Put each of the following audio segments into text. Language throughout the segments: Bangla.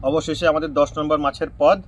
অবশেষে আমাদের 10 নম্বর মাছের পদ।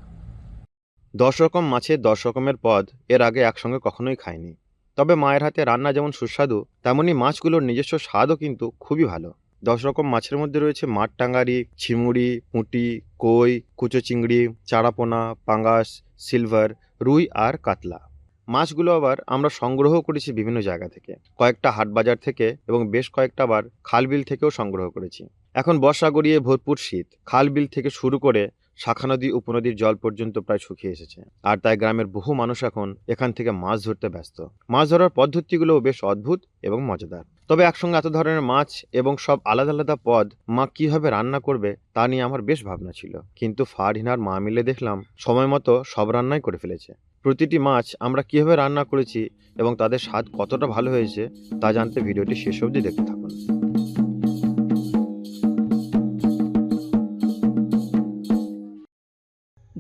10 রকম মাছের 10 রকমের পদ এর আগে একসঙ্গে কখনোই খাইনি। তবে মায়ের হাতে রান্না যেমন সুস্বাদু, তেমনি মাছগুলোর নিজস্ব স্বাদও কিন্তু খুবই ভালো। 10 রকম মাছের মধ্যে রয়েছে মাঠটাঙ্গারি, ঝিমুড়ি, পুঁটি, কই, কুচো চিংড়ি, চারাপোনা, পাঙ্গাস, সিলভার, রুই আর কাতলা। মাছগুলো আবার আমরা সংগ্রহ করেছি বিভিন্ন জায়গা থেকে, কয়েকটা হাট বাজার থেকে এবং বেশ কয়েকটা আবার খালবিল থেকেও সংগ্রহ করেছি। এখন বর্ষা গড়িয়ে ভরপুর শীত, খালবিল থেকে শুরু করে শাখা নদী উপনদীর জল পর্যন্ত প্রায় শুকিয়ে এসেছে, আর তাই গ্রামের বহু মানুষ এখন এখান থেকে মাছ ধরতে ব্যস্ত। মাছ ধরার পদ্ধতিগুলোও বেশ অদ্ভুত এবং মজাদার। তবে একসঙ্গে এত ধরনের মাছ এবং সব আলাদা আলাদা পদ মা কিভাবে রান্না করবে তা নিয়ে আমার বেশ ভাবনা ছিল, কিন্তু ফারহিনার মা মিলে দেখলাম সময় মতো সব রান্নাই করে ফেলেছে। প্রতিটি মাছ আমরা কিভাবে রান্না করেছি এবং তাদের স্বাদ কতটা ভালো হয়েছে তা জানতে ভিডিওটি শেষ অবধি দেখতে থাকুন।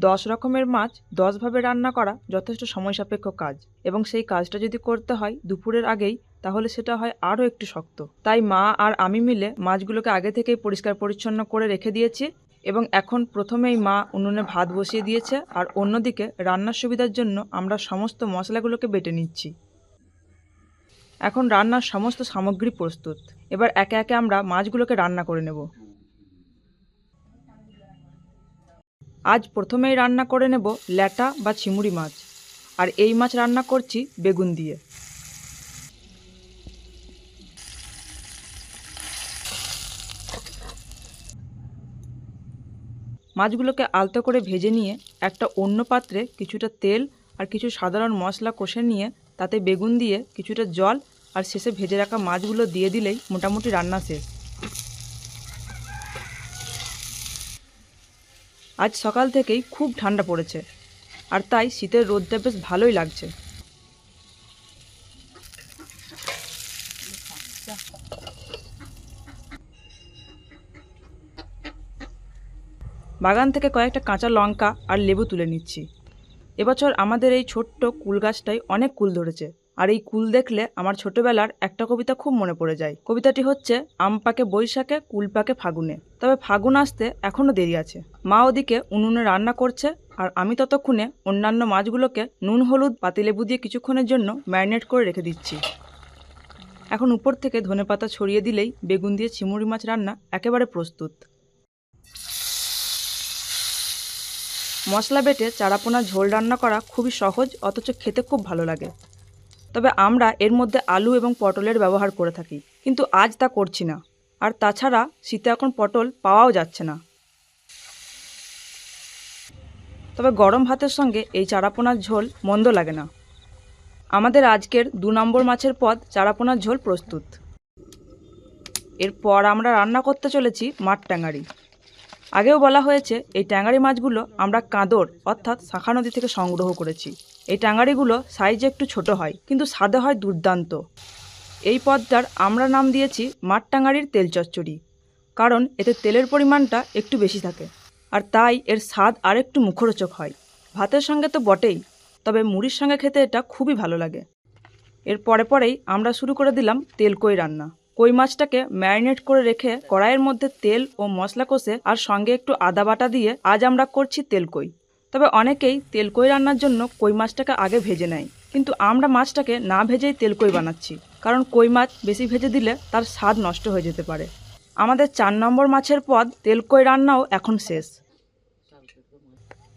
10 রকমের মাছ 10 ভাবে রান্না করা যথেষ্ট সময় সাপেক্ষ কাজ, এবং সেই কাজটা যদি করতে হয় দুপুরের আগেই, তাহলে সেটা হয় আরও একটু শক্ত। তাই মা আর আমি মিলে মাছগুলোকে আগে থেকেই পরিষ্কার পরিচ্ছন্ন করে রেখে দিয়েছি, এবং এখন প্রথমেই মা উনুনে ভাত বসিয়ে দিয়েছে, আর অন্যদিকে রান্নার সুবিধার জন্য আমরা সমস্ত মশলাগুলোকে বেটে নিচ্ছি। এখন রান্নার সমস্ত সামগ্রী প্রস্তুত। এবার একে একে আমরা মাছগুলোকে রান্না করে নেব। আজ প্রথমেই রান্না করে নেব ল্যাটা বা ঝিমুড়ি মাছ, আর এই মাছ রান্না করছি বেগুন দিয়ে। মাছগুলোকে আলতো করে ভেজে নিয়ে একটা অন্য পাত্রে কিছুটা তেল আর কিছু সাধারণ মশলা কষে নিয়ে তাতে বেগুন দিয়ে কিছুটা জল আর শেষে ভেজে রাখা মাছগুলো দিয়ে দিলেই মোটামুটি রান্না শেষ। আজ সকাল থেকেই খুব ঠান্ডা পড়েছে, আর তাই শীতের রোদটা বেশ ভালোই লাগছে। বাগান থেকে কয়েকটা কাঁচা লঙ্কা আর লেবু তুলে নিচ্ছি। এবছর আমাদের এই ছোট্ট কুল গাছটায় অনেক কুল ধরেছে, আর এই কুল দেখলে আমার ছোটবেলার একটা কবিতা খুব মনে পড়ে যায়। কবিতাটি হচ্ছে, আম পাকে বৈশাখে, কুল পাকে ফাগুনে। তবে ফাগুন আসতে এখনও দেরি আছে। মা ওদিকে উনুনে রান্না করছে, আর আমি ততক্ষণে অন্যান্য মাছগুলোকে নুন হলুদ পাতিলেবু দিয়ে কিছুক্ষণের জন্য ম্যারিনেট করে রেখে দিচ্ছি। এখন উপর থেকে ধনেপাতা ছড়িয়ে দিলেই বেগুন দিয়ে ঝিমুড়ি মাছ রান্না একেবারে প্রস্তুত। মশলা বেটে চারাপোনা ঝোল রান্না করা খুবই সহজ, অথচ খেতে খুব ভালো লাগে। তবে আমরা এর মধ্যে আলু এবং পটলের ব্যবহার করে থাকি, কিন্তু আজ তা করছি না। আর তাছাড়া শীতে এখন পটল পাওয়াও যাচ্ছে না। তবে গরম ভাতের সঙ্গে এই চারাপোনার ঝোল মন্দ লাগে না। আমাদের আজকের 2 নম্বর মাছের পদ চারাপোনার ঝোল প্রস্তুত। এরপর আমরা রান্না করতে চলেছি মাঠটাঙ্গারি। আগেও বলা হয়েছে, এই ট্যাঙ্গারি মাছগুলো আমরা কাঁদর অর্থাৎ শাখা নদী থেকে সংগ্রহ করেছি। এই ট্যাঙ্গারিগুলো সাইজে একটু ছোট হয়, কিন্তু স্বাদে হয় দুর্দান্ত। এই পদটার আমরা নাম দিয়েছি মাঠটাঙ্গারির তেল চচ্চড়ি, কারণ এতে তেলের পরিমাণটা একটু বেশি থাকে, আর তাই এর স্বাদ আরেকটু মুখরোচক হয়। ভাতের সঙ্গে তো বটেই, তবে মুড়ির সঙ্গে খেতে এটা খুবই ভালো লাগে। এর পরেই আমরা শুরু করে দিলাম তেলকই রান্না। কই মাছটাকে ম্যারিনেট করে রেখে কড়াইয়ের মধ্যে তেল ও মশলা কষে আর সঙ্গে একটু আদা বাটা দিয়ে আজ আমরা করছি তেলকই। তবে অনেকেই তেলকই রান্নার জন্য কই মাছটাকে আগে ভেজে নেয়, কিন্তু আমরা মাছটাকে না ভেজেই তেলকই বানাচ্ছি, কারণ কই মাছ বেশি ভেজে দিলে তার স্বাদ নষ্ট হয়ে যেতে পারে। আমাদের 4 নম্বর মাছের পদ তেলকই রান্নাও এখন শেষ।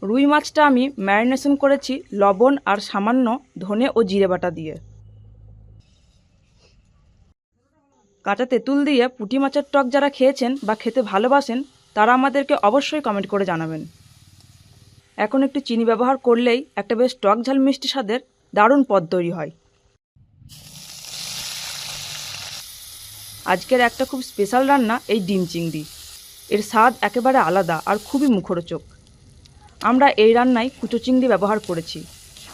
রুই মাছটা আমি ম্যারিনেশন করেছি লবণ আর সামান্য ধনে ও জিরে বাটা দিয়ে। কাঁচা তেঁতুল দিয়ে পুঁটি মাছের টক যারা খেয়েছেন বা খেতে ভালোবাসেন, তারা আমাদেরকে অবশ্যই কমেন্ট করে জানাবেন। এখন একটু চিনি ব্যবহার করলেই একটা বেশ টক ঝাল মিষ্টি স্বাদের দারুণ পদ তৈরি হয়। আজকের একটা খুব স্পেশাল রান্না এই ডিম চিংড়ি। এর স্বাদ একেবারে আলাদা আর খুবই মুখরোচক। আমরা এই রান্নায় কুচো চিংড়ি ব্যবহার করেছি,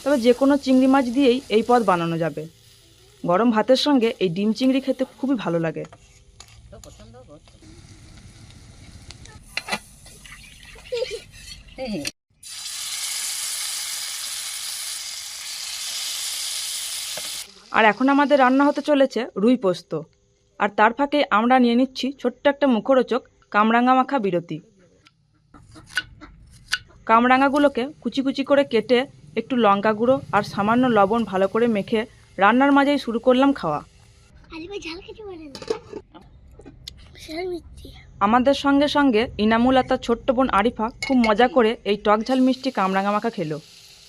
তবে যে কোনো চিংড়ি মাছ দিয়েই এই পদ বানানো যাবে। গরম ভাতের সঙ্গে এই ডিম চিংড়ি খেতে খুবই ভালো লাগে। আর এখন আমাদের রান্না হতে চলেছে রুই পোস্ত, আর তার ফাঁকে আমরা নিয়ে নিচ্ছি ছোট্ট একটা মুখরোচক কামরাঙা মাখা বিরতি। কামরাঙাগুলোকে কুচি কুচি করে কেটে একটু লঙ্কা গুঁড়ো আর সামান্য লবণ ভালো করে মেখে রান্নার মাঝেই শুরু করলাম খাওয়া। আমাদের সঙ্গে সঙ্গে ইনামুল আর তার ছোট্ট বোন আরিফা খুব মজা করে এই টক ঝাল মিষ্টি কামরাঙা মাখা খেলো।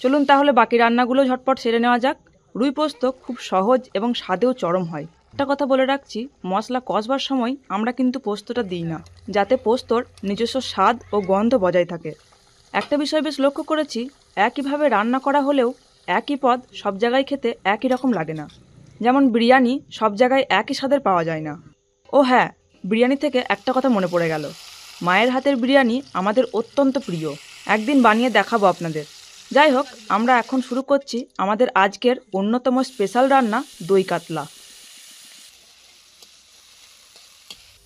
চলুন তাহলে বাকি রান্নাগুলো ঝটপট সেরে নেওয়া যাক। রুই পোস্ত খুব সহজ এবং স্বাদেও চরম হয়। একটা কথা বলে রাখছি, মশলা কষবার সময় আমরা কিন্তু পোস্তটা দিই না, যাতে পোস্তর নিজস্ব স্বাদ ও গন্ধ বজায় থাকে। একটা বিষয় বেশ লক্ষ্য করেছি, একইভাবে রান্না করা হলেও একই পদ সব জায়গায় খেতে একই রকম লাগে না। যেমন বিরিয়ানি সব জায়গায় একই স্বাদের পাওয়া যায় না। ও হ্যাঁ, বিরিয়ানি থেকে একটা কথা মনে পড়ে গেল, মায়ের হাতের বিরিয়ানি আমাদের অত্যন্ত প্রিয়। একদিন বানিয়ে দেখাবো আপনাদের। যাই হোক, আমরা এখন শুরু করছি আমাদের আজকের অন্যতম স্পেশাল রান্না, দই কাতলা।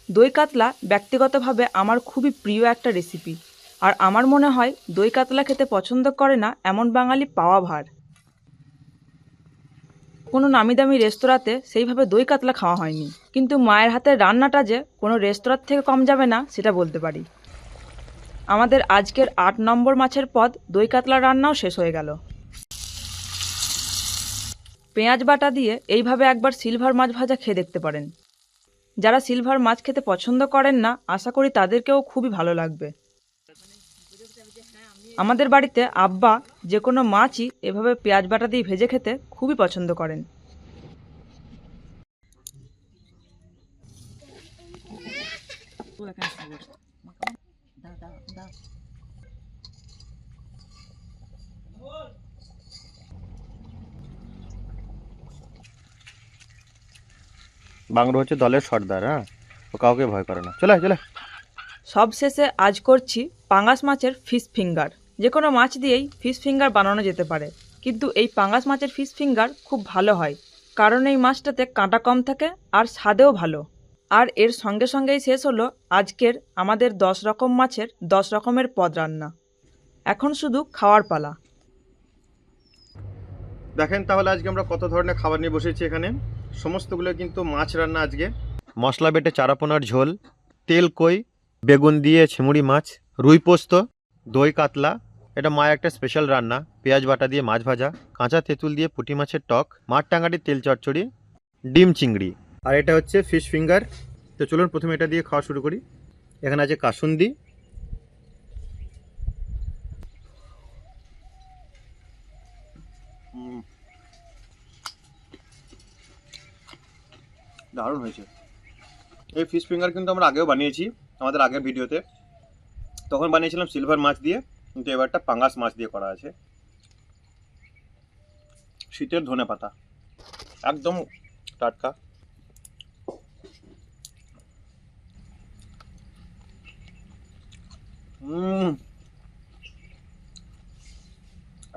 দই কাতলা ব্যক্তিগতভাবে আমার খুবই প্রিয় একটা রেসিপি, আর আমার মনে হয় দই কাতলা খেতে পছন্দ করে না এমন বাঙালি পাওয়া ভার। কোনো নামি দামি রেস্তোরাঁতে সেইভাবে দই কাতলা খাওয়া হয়নি, কিন্তু মায়ের হাতের রান্নাটা যে কোনো রেস্তোরাঁর থেকে কম যাবে না সেটা বলতে পারি। আমাদের আজকের 8 নম্বর মাছের পদ দই কাতলা রান্নাও শেষ হয়ে গেল। পেঁয়াজ বাটা দিয়ে এইভাবে একবার সিলভার মাছ ভাজা খেয়ে দেখতে পারেন। যারা সিলভার মাছ খেতে পছন্দ করেন না, আশা করি তাদেরকেও খুবই ভালো লাগবে। আমাদের বাড়িতে আব্বা যে কোনো মাছই এভাবে পেঁয়াজ বাটা দিয়ে ভেজে খেতে খুবই পছন্দ করেন। বাংলো হচ্ছে দলের সর্দার, হ্যাঁ, ও কাউকে ভয় করে না। চলে চলে। সবশেষে আজ করছি পাঙ্গাস মাছের ফিশ ফিঙ্গার। যে কোনো মাছ দিয়েই ফিশ ফিঙ্গার বানানো যেতে পারে, কিন্তু এই পাঙ্গাস মাছের ফিশ ফিঙ্গার খুব ভালো হয়, কারণ এই মাছটাতে কাঁটা কম থাকে আর স্বাদেও ভালো। আর এর সঙ্গে সঙ্গেই শেষ হলো আজকের আমাদের 10 রকম মাছের 10 রকমের পদ রান্না। এখন শুধু খাওয়ার পালা। দেখেন তাহলে আজকে আমরা কত ধরনের খাবার নিয়ে বসেছি এখানে। সমস্তগুলো কিন্তু মাছ রান্না আজকে। মশলা বেটে চারাপোনার ঝোল, তেল কই, বেগুন দিয়ে ছিমুড়ি মাছ, রুই পোস্ত, দই কাতলা, এটা মায়ের একটা স্পেশাল রান্না, পেঁয়াজ বাটা দিয়ে মাছ ভাজা, কাঁচা তেঁতুল দিয়ে পুঁটি মাছের টক, মাঠ টাঙ্গাটির তেল চচ্চড়ি, ডিম চিংড়ি, আর এটা হচ্ছে ফিশ ফিঙ্গার। তো চলুন প্রথমে এটা দিয়ে খাওয়া শুরু করি। এখানে আছে কাসুন্দি, দারুণ হয়েছে। এই ফিশ ফিঙ্গার কিন্তু আমরা আগেও বানিয়েছি আমাদের আগের ভিডিওতে, তখন বানিয়েছিলাম সিলভার মাছ দিয়ে, কিন্তু এবারটা পাঙ্গাস মাছ দিয়ে করা আছে। শীতের ধনেপাতা একদম টাটকা।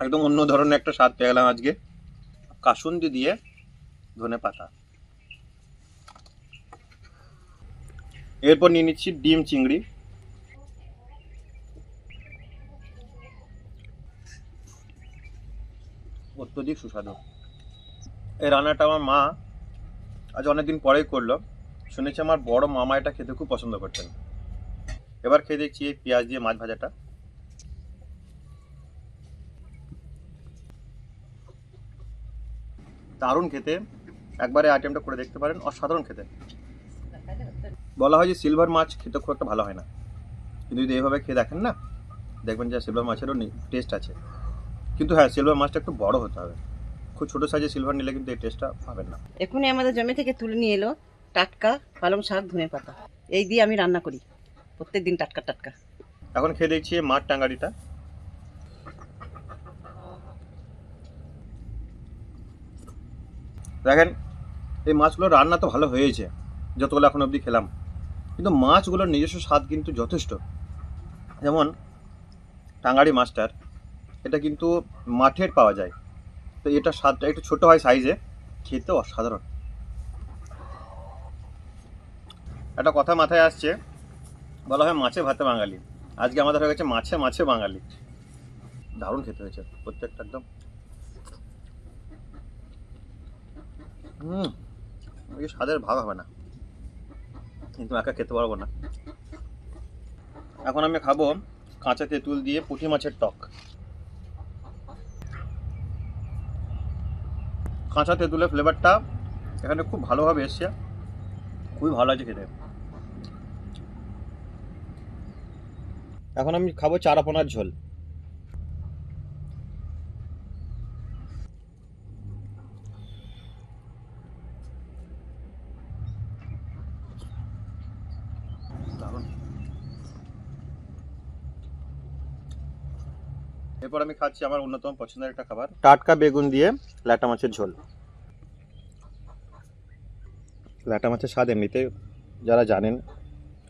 একদম অন্য ধরনের একটা স্বাদ পেয়ে গেলাম আজকে, কাসুন্দি দিয়ে ধনেপাতা। এরপর নিয়ে নিচ্ছি ডিম চিংড়ি। অত্যধিক সুস্বাদু। এই রান্নাটা আমার মা আজ অনেকদিন পরেই করলো। শুনেছি আমার বড় মামা এটা খেতে খুব পছন্দ করতেন। এবার খেয়ে দেখছি এই পেঁয়াজ দিয়ে মাছ ভাজাটা। দারুণ খেতে, একবারে আইটেমটা করে দেখতে পারেন, অসাধারণ খেতে। বলা হয় যে সিলভার মাছ খেতে খুব একটা ভালো হয় না, কিন্তু যদি এইভাবে খেয়ে দেখেন না, দেখবেন যে সিলভার মাছেরও টেস্ট আছে। কিন্তু হ্যাঁ, সিলভার মাছটা একটু বড় হতে হবে। খুব ছোটো সাইজের সিলভার নিলে কিন্তু এই টেস্টটা পাবেন না। এখনই আমাদের জমি থেকে তুলে নিয়ে এলো টাটকা পালং শাক, ধনে পাতা, এই দিয়ে আমি রান্না করি প্রত্যেকদিন টাটকা টাটকা। এখন খেয়ে দেখছি এই মাছ টাঙ্গারিটা। দেখেন এই মাছগুলো রান্না তো ভালো হয়েছে যতগুলো এখন অবধি খেলাম, কিন্তু মাছগুলোর নিজস্ব স্বাদ কিন্তু যথেষ্ট। যেমন টাঙ্গারি মাছটার, এটা কিন্তু মাঠের পাওয়া যায়, তো এটা স্বাদটা একটু ছোটো হয় সাইজে, খেতে অসাধারণ। একটা কথা মাথায় আসছে, বলা হয় মাছে ভাতে বাঙালি, আজকে আমাদের হয়ে গেছে মাছে মাছে বাঙালি। দারুণ খেতে হয়েছে প্রত্যেকটা একদম। এই স্বাদের ভাগ হবে না, কিন্তু একা খেতে পারবো না। এখন আমি খাবো কাঁচা তেঁতুল দিয়ে পুঁটি মাছের টক। কাঁচা তেঁতুলের ফ্লেভারটা এখানে খুব ভালোভাবে এসছে, খুবই ভালো আছে খেতে। এখন আমি খাবো চারাপোনার ঝোল। দারুণ। এরপর আমি খাচ্ছি আমার অন্যতম পছন্দের একটা খাবার, টাটকা বেগুন দিয়ে ল্যাটা মাছের ঝোল। ল্যাটা মাছের স্বাদ এমনিতে যারা জানেন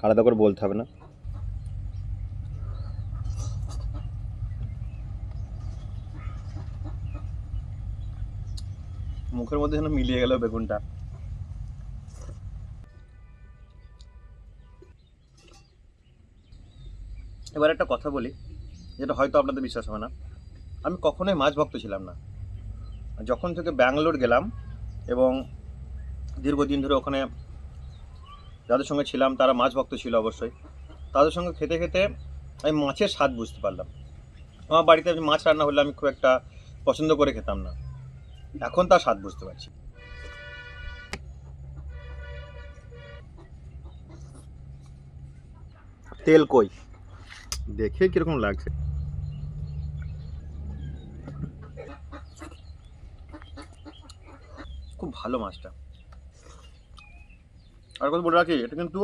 আলাদা করে বলতে হবে না। মুখের মধ্যে যেন মিলিয়ে গেল বেগুনটা। এবার একটা কথা বলি, যেটা হয়তো আপনাদের বিশ্বাস হবে না। আমি কখনোই মাছ ভক্ত ছিলাম না। যখন থেকে ব্যাঙ্গালোর গেলাম এবং দীর্ঘদিন ধরে ওখানে যাদের সঙ্গে ছিলাম তারা মাছ ভক্ত ছিল অবশ্যই, তাদের সঙ্গে খেতে খেতে আমি মাছের স্বাদ বুঝতে পারলাম। আমার বাড়িতে আমি মাছ রান্না হলে আমি খুব একটা পছন্দ করে খেতাম না, এখন তার স্বাদ বুঝতে পারছি। তেল কই দেখে কিরকম লাগছে। খুব ভালো মাছটা। আর কথা বলে রাখি, এটা কিন্তু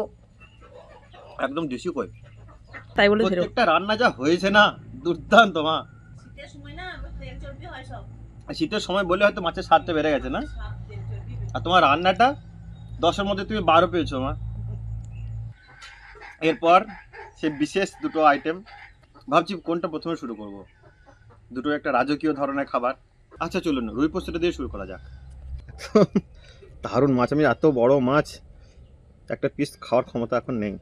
একদম দেশি কই। তাই বলে ধরে প্রত্যেকটা রান্না যা হয়েছে না, দুর্দান্ত মা। শীতের সময় বলে হয়তো মাছের স্বাদটা বেড়ে গেছে না, আর তোমার রান্নাটা 10-এর মধ্যে তুমি 12 পেয়েছো মা। এরপর সে বিশেষ দুটো আইটেম, ভাবছি কোনটা প্রথমে শুরু করব। দুটো একটা রাজকীয় ধরনের খাবার। আচ্ছা চলুন রুই পোস্তটা দিয়ে শুরু করা যাক। দারুণ মাছ। আমি এত বড় মাছ একটা পিস খাওয়ার ক্ষমতা এখন নেই,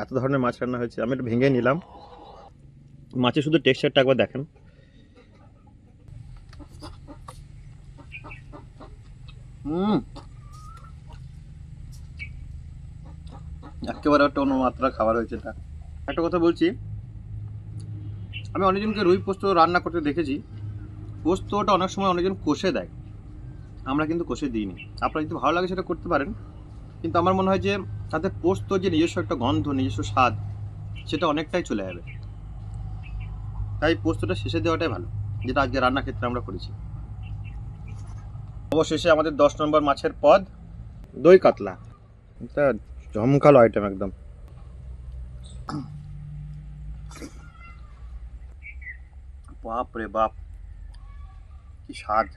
এত ধরনের মাছ রান্না হয়েছে। আমি একটু ভেঙে নিলাম। মাছের শুধু টেক্সচারটা একবার দেখেন। একেবারে একটা অন্য মাত্রার খাবার হয়েছে এটা। একটা কথা বলছি, আমি অনেকজনকে রুই পোস্ত রান্না করতে দেখেছি। পোস্তটা অনেক সময় অনেকজন কষে দেয়, আমরা কিন্তু কষে দিইনি। আপনার যদি ভালো লাগে সেটা করতে পারেন, কিন্তু আমার মনে হয় যে তাতে পোস্ত যে নিজস্ব একটা গন্ধ, নিজস্ব স্বাদ, সেটা অনেকটাই চলে যাবে। তাই পোস্তটা শেষে দেওয়াটাই ভালো, যেটা আজকে রান্নার ক্ষেত্রে আমরা করেছি। অবশেষে আমাদের 10 নম্বর মাছের পদ, দই কাতলা। এটা জমকালো আইটেম একদম। বাপ রে বাপ, কি স্বাদ!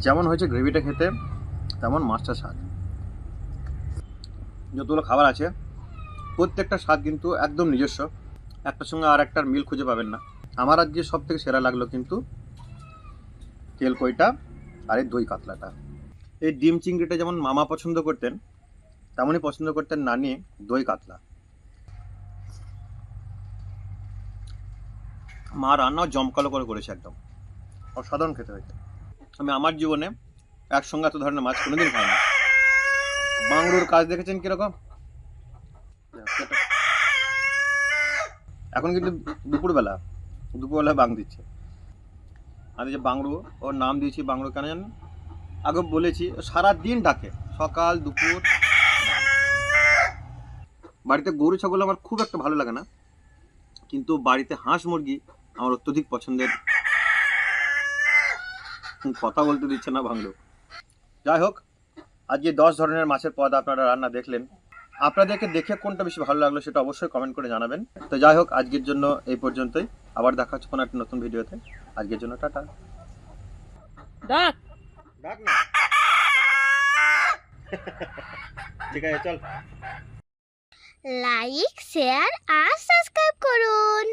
যেমন হয়েছে গ্রেভিটা খেতে, তেমন মাছটা স্বাদ। যতগুলো খাবার আছে প্রত্যেকটা স্বাদ কিন্তু একদম নিজস্ব, একটার সঙ্গে আর একটার মিল খুঁজে পাবেন না। আমার আজকে সব থেকে সেরা লাগলো কিন্তু তেল কইটা আর এই দই কাতলাটা। এই ডিম চিংড়িটা যেমন মামা পছন্দ করতেন, তেমনই পছন্দ করতেন নানি দই কাতলা। মা রান্নাও জমকালো করে করেছে, একদম অসাধারণ খেতে হয়েছে। আমি আমার জীবনে একসঙ্গে এত ধরনের মাছ কোনোদিন খাই না। বাংলোর কাজ দেখেছেন কিরকম? এখন কিন্তু দুপুরবেলা বাং দিচ্ছে। আর এই যে বাংলু, ওর নাম দিয়েছি বাংলু কেন জানেন? আগে বলেছি, সারাদিন ডাকে, সকাল দুপুর। বাড়িতে গরু ছাগল আমার খুব একটা ভালো লাগে না, কিন্তু বাড়িতে হাঁস মুরগি আমার অত্যধিক পছন্দের। কথা বলতে দিচ্ছে না বাংলু। যাই হোক, আজকে 10 ধরনের মাছের পদ আপনারা রান্না দেখলেন। আপনাদেরকে দেখে কোনটা বেশি ভালো লাগলো সেটা অবশ্যই কমেন্ট করে জানাবেন। তো যাই হোক, আজকের জন্য এই পর্যন্তই। আবার দেখা হচ্ছে কোনো একটা নতুন ভিডিওতে। আজকের জন্য টাটা। ডাক ডাক না। ঠিক আছে, চল। লাইক শেয়ার আর সাবস্ক্রাইব করুন।